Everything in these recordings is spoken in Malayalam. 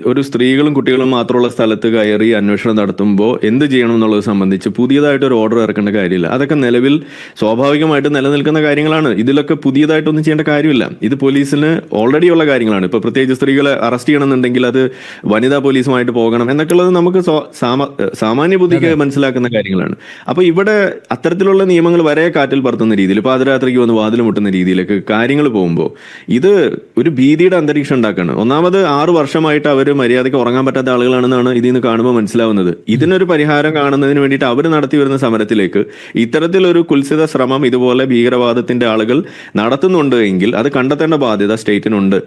ഒരു സ്ത്രീകളും കുട്ടികളും മാത്രമുള്ള സ്ഥലത്ത് കയറി അന്വേഷണം നടത്തുമ്പോൾ എന്ത് ചെയ്യണം എന്നുള്ളത് സംബന്ധിച്ച് പുതിയതായിട്ട് ഒരു ഓർഡർ ഇറക്കേണ്ട കാര്യമില്ല. അതൊക്കെ നിലവിൽ സ്വാഭാവികമായിട്ട് നിലനിൽക്കുന്ന കാര്യങ്ങളാണ്. ഇതിലൊക്കെ പുതിയതായിട്ടൊന്നും ചെയ്യേണ്ട കാര്യമില്ല. ഇത് പോലീസിന് ഓൾറെഡി ഉള്ള കാര്യങ്ങളാണ്. ഇപ്പൊ പ്രത്യേകിച്ച് സ്ത്രീകളെ അറസ്റ്റ് ചെയ്യണമെന്നുണ്ടെങ്കിൽ അത് വനിതാ പോലീസുമായിട്ട് പോകണം എന്നൊക്കെ ഉള്ളത് നമുക്ക് സാമാന്യ ബുദ്ധിക്ക് മനസ്സിലാക്കുന്ന കാര്യങ്ങളാണ്. അപ്പൊ ഇവിടെ അത്തരത്തിലുള്ള നിയമങ്ങൾ വരെ കാറ്റിൽ പറത്തുന്ന രീതിയിൽ പാതിരാത്രിക്ക് വന്ന് വാതിൽ മുട്ടുന്ന രീതിയിലേക്ക് കാര്യങ്ങൾ പോകുമ്പോൾ ഇത് ഒരു ഭീതിയുടെ അന്തരീക്ഷം ഉണ്ടാക്കുകയാണ്. ഒന്നാമത് 6 വർഷമായിട്ട് അവർ മര്യാദയ്ക്ക് ഉറങ്ങാൻ പറ്റാത്ത ആളുകളാണെന്നാണ് ഇതിൽ നിന്ന് കാണുമ്പോൾ മനസ്സിലാവുന്നത്. ഇതിനൊരു പരിഹാരം കാണുന്നതിന് വേണ്ടിയിട്ട് അവർ നടത്തി വരുന്ന സമരത്തിലേക്ക് ഇത്തരത്തിലൊരു കുൽസിത ശ്രമം ഇതുപോലെ ഭീകരവാദത്തിന്റെ ആളുകൾ നടത്തുന്നുണ്ട് എങ്കിൽ അത് കണ്ടെത്തേണ്ട ബാധ്യത സ്റ്റേറ്റിനുണ്ട്.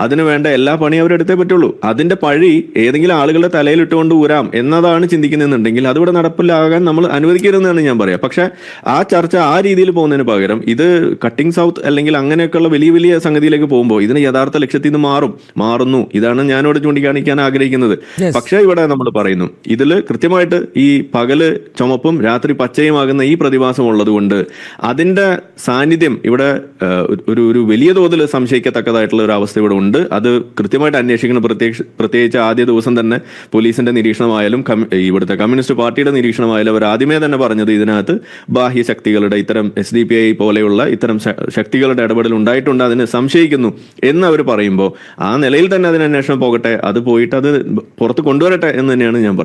അതിനു വേണ്ട എല്ലാ പണിയും അവരെടുത്തേ പറ്റുള്ളൂ. അതിന്റെ പഴി ഏതെങ്കിലും ആളുകളുടെ തലയിൽ ഇട്ടുകൊണ്ട് ഊരാം എന്നതാണ് ചിന്തിക്കുന്നുണ്ടെങ്കിൽ അതിവിടെ നടപ്പിലാകാൻ നമ്മൾ അനുവദിക്കരുതെന്നാണ് ഞാൻ പറയാം. പക്ഷെ ആ ചർച്ച ആ രീതിയിൽ പോകുന്നതിന് പകരം ഇത് കട്ടിംഗ് സൗത്ത് അല്ലെങ്കിൽ അങ്ങനെയൊക്കെയുള്ള വലിയ വലിയ സംഗതിയിലേക്ക് പോകുമ്പോൾ ഇതിന് യഥാർത്ഥ ലക്ഷ്യത്തിൽ നിന്ന് മാറുന്നു. ഇതാണ് ഞാനോട് ചൂണ്ടിക്കാണിക്കാൻ ആഗ്രഹിക്കുന്നത്. പക്ഷേ ഇവിടെ നമ്മൾ പറയുന്നു ഇതിൽ കൃത്യമായിട്ട് ഈ പകല് ചുമപ്പും രാത്രി പച്ചയുമാകുന്ന ഈ പ്രതിഭാസം ഉള്ളത് കൊണ്ട് അതിന്റെ സാന്നിധ്യം ഇവിടെ ഒരു വലിയ തോതിൽ സംശയിക്കത്തക്കതായിട്ടുള്ള ഒരു അവസ്ഥ ഇവിടെ ഉണ്ട്. അത് കൃത്യമായിട്ട് അന്വേഷിക്കണം. പ്രത്യേകിച്ച് ആദ്യ ദിവസം തന്നെ പോലീസിന്റെ നിരീക്ഷണമായാലും ഇവിടുത്തെ കമ്മ്യൂണിസ്റ്റ് പാർട്ടിയുടെ നിരീക്ഷണമായാലും അവർ ആദ്യമേ തന്നെ പറഞ്ഞത് ഇതിനകത്ത് ബാഹ്യ ശക്തികളുടെ ഇത്തരം SDPI പോലെയുള്ള ഇത്തരം ശക്തികളുടെ ഇടപെടൽ ഉണ്ടായിട്ടുണ്ട്, അതിനെ സംശയിക്കുന്നു എന്ന് അവർ പറയുമ്പോൾ ആ നിലയിൽ തന്നെ അതിന് അന്വേഷണം പോകട്ടെ, അത് പോയിട്ട് അത് പുറത്ത് കൊണ്ടുവരട്ടെ എന്ന് തന്നെയാണ് ഞാൻ പറയുന്നത്.